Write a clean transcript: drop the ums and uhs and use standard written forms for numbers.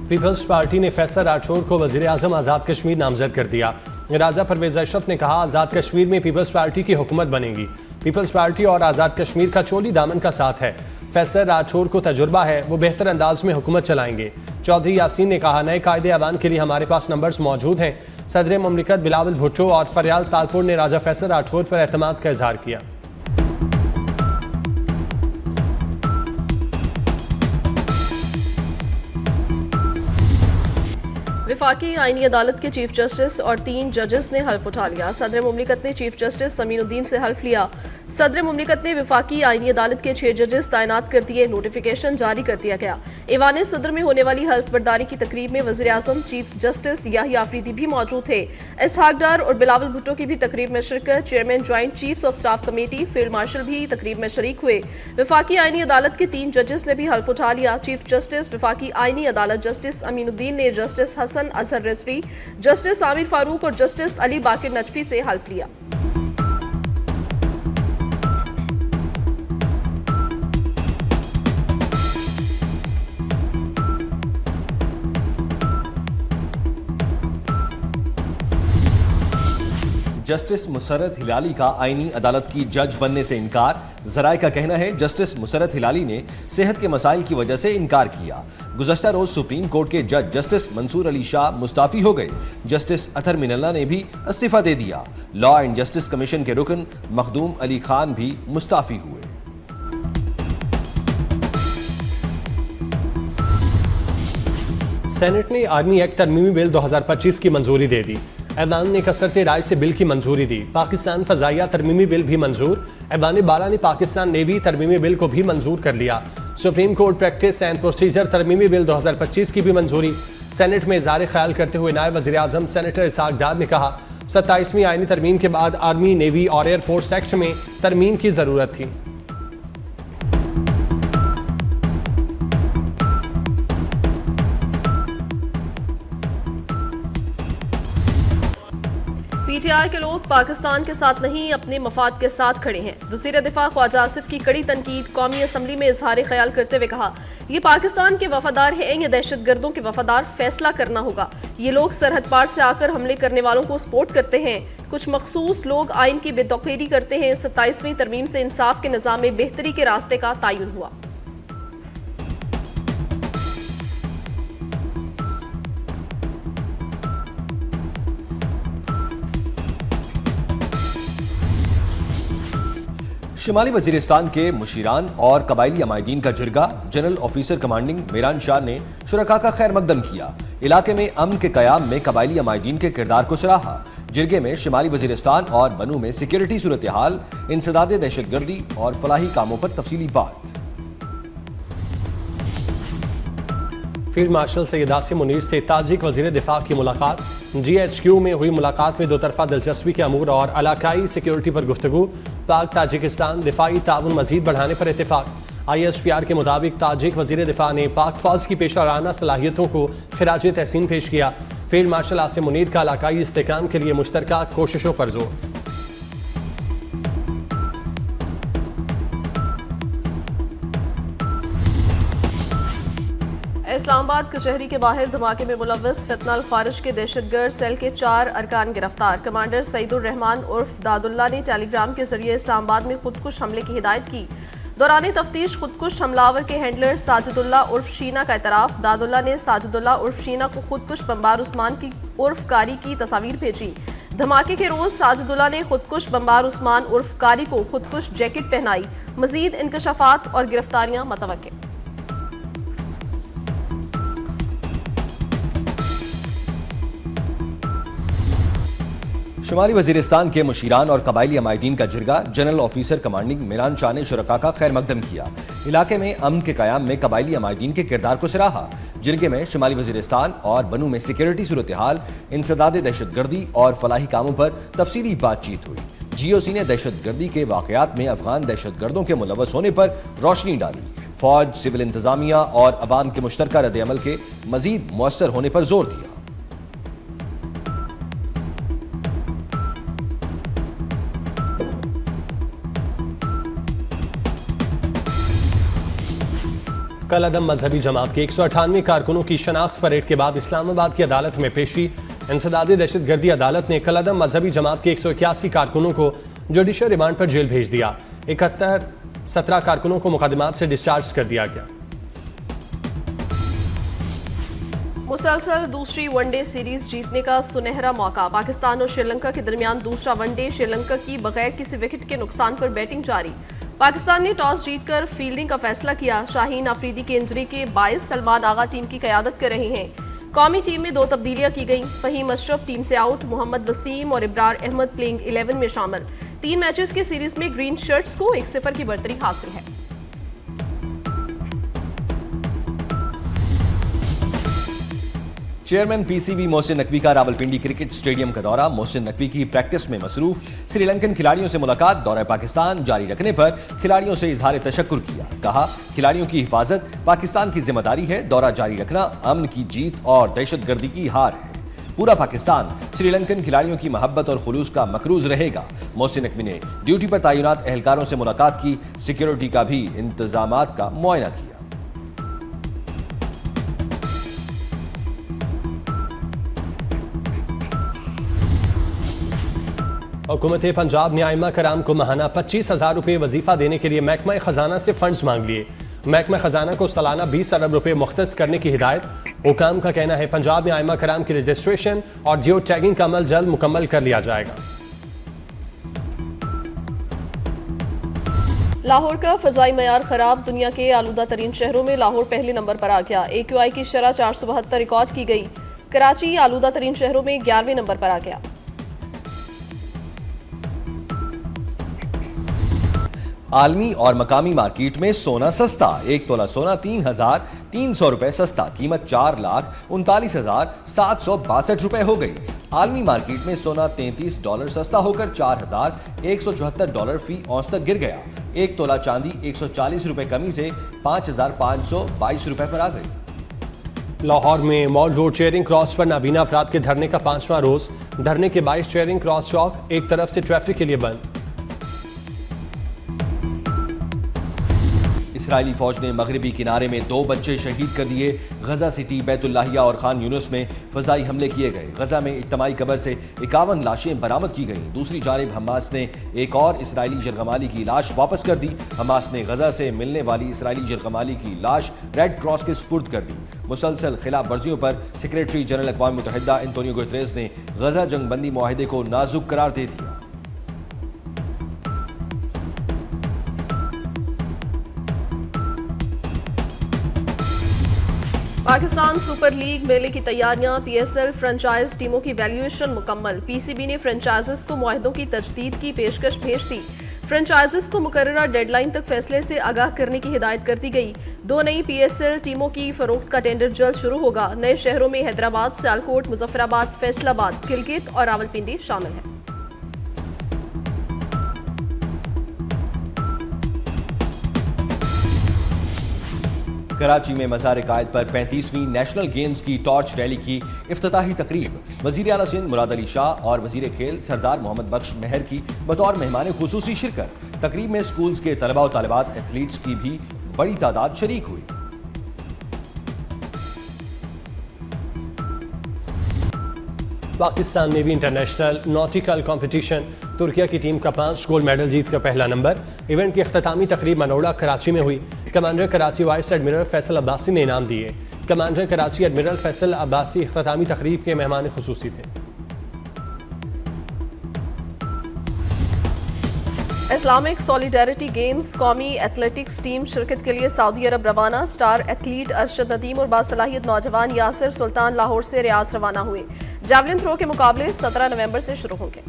Peoples party ने फैसल राठौर को वजीर आजम आज़ाद कश्मीर नामजद कर दिया। राजा परवेज अशरफ ने कहा, आज़ाद कश्मीर में पीपल्स पार्टी की हुकूमत बनेगी। पीपल्स पार्टी और आज़ाद कश्मीर का चोली दामन का साथ है। फैसल राठौर को तजुर्बा है, वो बेहतर अंदाज में हुकूमत चलाएंगे। चौधरी यासीन ने कहा, नए कायदे ऐवान के लिए हमारे पास नंबर्स मौजूद हैं। सदर ममलिकत बिलावल भुट्टो और फरियाल तालपुर ने राजा फैसल राठौर पर एतमाद का इजहार किया। वफाकी आईनी अदालत के चीफ जस्टिस और 3 जजेस ने हल्फ उठा लिया। सदर मुमलिकत ने चीफ जस्टिस समीनुद्दीन से हल्फ लिया। सदर मुमलिकत ने वफाकी आईनी अदालत के 6 जजेस तैनात कर दिए। नोटिफिकेशन जारी कर दिया गया। ईवान सदर में होने वाली हल्फ बर्दारी की तकरीब में वज़ीर आज़म, चीफ जस्टिस याहिया आफरीदी भी मौजूद थे। इसहाक डार और बिलावल भुट्टो की भी तकरीब में शिरकत। Chairman joint chiefs of staff committee field marshal भी तकरीब में शरीक हुए। वफाकी आईनी अदालत के 3 जजेस ने भी हल्फ उठा लिया। चीफ जस्टिस वफाकी आईनी अदालत जस्टिस अमीनुद्दीन ने जस्टिस हसन अजहर रिजवी, जस्टिस आमिर फारूक और जस्टिस अली बाकिर नजफी से हल्फ लिया। जस्टिस मुसर्रत हिलाली का आईनी अदालत की जज बनने से इनकार। जराए का कहना है, जस्टिस मुसर्रत हिलाली ने सेहत के मसाइल की वजह से इनकार किया। गुज़श्ता रोज सुप्रीम कोर्ट के जज जस्टिस मंसूर अली शाह मुस्ताफी हो गए। जस्टिस अतर मिनल्ला ने भी इस्तीफा दे दिया। लॉ एंड जस्टिस कमीशन के रुकन मखदूम अली खान भी मुस्ताफी हुए। सेनेट ने आर्मी एक्ट तरमीमी बिल 2025 की मंजूरी दे दी। ऐवान ने कसरत राय से बिल की मंजूरी दी। पाकिस्तान फजाइया तरमीमी बिल भी मंजूर। ऐवान बाला ने पाकिस्तान नेवी तरमीमी बिल को भी मंजूर कर लिया। Supreme court practice and procedure तरमीमी बिल 2025 की भी मंजूरी। सेनेट में इज़हार ख्याल करते हुए नायब वज़ीर आज़म सेनेटर इसहाक डार ने कहा, 27वीं आईनी तरमीम के बाद आर्मी, नेवी और एयरफोर्स एक्ट में तरमीम की ज़रूरत थी। पीटीआई के लोग पाकिस्तान के साथ नहीं, अपने मफाद के साथ खड़े हैं। वज़ीर दिफा ख्वाजा आसिफ की कड़ी तनकीद। कौमी असम्बली में इजहार ख्याल करते हुए कहा, ये पाकिस्तान के वफादार हैं या दहशतगर्दों के वफादार, फैसला करना होगा। ये लोग सरहद पार से आकर हमले करने वालों को सपोर्ट करते हैं। कुछ मखसूस लोग आइन की बेतौकीरी करते हैं। 27वीं तरमीम से इंसाफ के निज़ाम में बेहतरी के रास्ते का तयन हुआ। शिमाली वजीरिस्तान के मुशीरान और कबायली अमायदीन का जिरगा। General officer commanding Miran Shah ने शुरका का खैर मकदम किया। इलाके में अमन के कयाम में कबायली अमायदीन के किरदार को सराहा। जिरगे में शिमाली वजीरिस्तान और बनू में सिक्योरिटी सूरत हाल, इंसदाद दहशतगर्दी और फलाही कामों पर तफसीली बात। फील्ड मार्शल सैयद आसिम मुनीर से ताजिक वजीर दिफा की मुलाकात। GHQ में हुई मुलाकात में 2 तरफा दिलचस्पी के अमूर और इलाकाई सिक्योरिटी पर गुफ्तगू। पाक ताजिकिस्तान दिफाई ताउन मजीद बढ़ाने पर इत्तेफाक। ISPR के मुताबिक ताजिक वजीर दिफा ने पाक फौज की पेशा सलाहियतों को खिराज तहसीन पेश किया। फील्ड मार्शल आसिम मुनीर का इलाकाई इस्तेहकाम के लिए मुश्तरका कोशिशों पर जोर। इस्लामाबाद कचहरी के बाहर धमाके में मुलव्वस फितना खारिज के दहशतगर्द सेल के 4 अरकान गिरफ्तार। कमांडर सईदुर रहमान उर्फ दादुल्ला ने टेलीग्राम के जरिए इस्लामाबाद में खुदकुश हमले की हिदायत की। दौरान तफ्तीश खुदकुश हमलावर के हैंडलर साजिदुल्ला उर्फ शीना का एतराफ। दादुल्ला ने साजिदुल्ला उर्फ शीना को खुदकुश बम्बार उस्मान की उर्फ कारी की तस्वीर भेजी। धमाके के रोज साजिदुल्ला ने खुदकुश बम्बार उस्मान उर्फ कारी को खुदकुश जैकेट पहनाई। मजीद इंकशाफात और गिरफ्तारियां मतवक्के। शुमाली वजीरिस्तान के मुशीरान और कबायली अमायदीन का जिरगा। General officer commanding Miran Shah ने शुरका का खैर मकदम किया। इलाके में अमन के कयाम में कबायली अमायदीन के किरदार को सराहा। जिरगे में शुमाली वजीरिस्तान और बनू में सिक्योरिटी सूरत हाल, इंसदाद दहशतगर्दी और फलाही कामों पर तफसीली बातचीत हुई। GOC ने दहशतगर्दी के वाकयात में अफगान दहशतगर्दों के मुलव्वस होने पर रोशनी डाली। फौज, सिविल इंतजामिया और अवाम के मुश्तरका रद्द-ए-अमल के मजीद मुअस्सर होने पर जोर दिया। कल अदम मजहबी जमात के 198 कारकुनों की शनाख्त परेड के बाद इस्लामाबाद की अदालत में पेशी। इंसदादी दहशतगर्दी अदालत ने कल अदम मजहबी जमात के 181 कारकुनों को जुडिशल रिमांड पर जेल भेज दिया। 17 कारकुनों को मुकदमात से डिस्चार्ज कर दिया गया। मुसलसल दूसरी वनडे सीरीज जीतने का सुनहरा मौका। पाकिस्तान और श्रीलंका के दरमियान दूसरा वनडे, श्रीलंका की बगैर किसी विकेट के नुकसान पर बैटिंग जारी। पाकिस्तान ने टॉस जीतकर फील्डिंग का फैसला किया। शाहीन अफरीदी के इंजरी के बायस सलमान आगा टीम की क़यादत कर रहे हैं। कौमी टीम में 2 तब्दीलियां की गई। फहीम अशरफ टीम से आउट, मोहम्मद वसीम और इब्रार अहमद प्लेइंग 11 में शामिल। 3 मैचेस की सीरीज में ग्रीन शर्ट्स को 1-0 की बढ़तरी हासिल है। चेयरमैन पीसीबी मोहसिन नकवी का रावलपिंडी क्रिकेट स्टेडियम का दौरा। मोहसिन नकवी की प्रैक्टिस में मसरूफ श्रीलंकन खिलाड़ियों से मुलाकात। दौरा पाकिस्तान जारी रखने पर खिलाड़ियों से इजहार तशक्कुर किया। कहा, खिलाड़ियों की हिफाजत पाकिस्तान की जिम्मेदारी है। दौरा जारी रखना अमन की जीत और दहशतगर्दी की हार है। पूरा पाकिस्तान श्रीलंकन खिलाड़ियों की मोहब्बत और खुलूस का मकरूज रहेगा। मोहसिन नकवी ने ड्यूटी पर तैनात एहलकारों से मुलाकात की। सिक्योरिटी का भी इंतजामात का मुआयना किया। हुकूमत पंजाब ने आइमा कराम को महाना 25,000 रुपये वजीफा देने के लिए महकमा खजाना से फंड्स मांग लिए। महकमा खजाना को सालाना 20 अरब रुपये मुख्तस करने की हिदायत। हुकाम का कहना है पंजाब में आइमा कराम की रजिस्ट्रेशन और जियो टैगिंग का अमल जल्द मुकम्मल कर लिया जाएगा। लाहौर का फजाई मयार खराब। दुनिया के आलूदा तरीन शहरों में लाहौर पहले नंबर पर आ गया। AQI की शरह 472 रिकॉर्ड की गई। कराची आलूदा तरीन शहरों में 11वें नंबर पर आ गया। आलमी और मकामी मार्केट में सोना सस्ता। 1 तोला सोना 3,300 रुपए सस्ता। कीमत $4,39,762 रुपए हो गई। आलमी मार्केट में सोना $33 सस्ता होकर $4,174 फी औंस तक गिर गया। 1 तोला चांदी 140 रुपए कमी से 5,522 रुपए पर आ गई। लाहौर में मॉल रोड चेयरिंग क्रॉस पर नाबीना अफराद के धरने का 5वां रोज। धरने के 22 चेयरिंग क्रॉस चौक एक तरफ से ट्रैफिक के लिए बंद। इसराइली फौज ने मगरबी किनारे में 2 बच्चे शहीद कर दिए। गजा सिटी, बैतुल्लाहिया और खान यूनुस में फजाई हमले किए गए। गजा में इज्तिमाई कब्र से 51 लाशें बरामद की गईं। दूसरी जानिब हमास ने एक और इसराइली जरगमाली की लाश वापस कर दी। हमास ने गजा से मिलने वाली इसराइली जरगमाली की लाश रेड क्रॉस के सुपुर्द कर दी। मुसलसल खिलाफ वर्जियों पर सेक्रेटरी जनरल अक़वाम मुत्तहिदा एंटोनियो गुतरेस ने गजा जंगबंदी मुआहिदे को नाजुक करार दे दिया। पाकिस्तान सुपर लीग मेले की तैयारियां। PSL फ्रेंचाइज टीमों की वैल्यूएशन मुकम्मल। PCB ने फ्रेंचाइजेस को मुआहदों की तजदीद की पेशकश भेज दी। फ्रेंचाइजेस को मुकर्ररा डेडलाइन तक फैसले से आगाह करने की हिदायत कर दी गई। 2 नई PSL टीमों की फरोख्त का टेंडर जल्द शुरू होगा। नए शहरों में हैदराबाद, सियालकोट, मुजफ्फराबाद, फैसलाबाद, गिलगित और रावलपिंडी शामिल हैं। कराची में मज़ार कायद पर 35वीं नेशनल गेम्स की टॉर्च रैली की इफ्तिताही तकरीब। वज़ीर आला सिंध मुराद अली शाह और वज़ीर खेल सरदार मोहम्मद बख्श मेहर की बतौर मेहमान खुसूसी शिरकत। तकरीब में स्कूल्स के तलबा और तालिबात एथलीट्स की भी बड़ी तादाद शरीक हुई। Pakistan navy international nautical competition Türkiye की टीम का 5 गोल्ड मेडल जीत कर पहला नंबर। इवेंट की अख्तामी तकरीब मनोड़ा कराची में हुई। Commander Karachi vice admiral Faisal Abbasi ने इनाम दिए। कमांडर कराची एडमिरल फैसल अब्बासी अख्तामी तकरीब के मेहमान खुसूसी थे। इस्लामिक सॉलिडारिटी गेम्स कौमी एथलेटिक्स टीम शिरकत के लिए सऊदी अरब रवाना। स्टार एथलीट अरशद नदीम और बासलाहियत नौजवान यासिर सुल्तान लाहौर से रियाज रवाना हुए। जैवलिन थ्रो के मुकाबले 17 नवंबर से शुरू होंगे।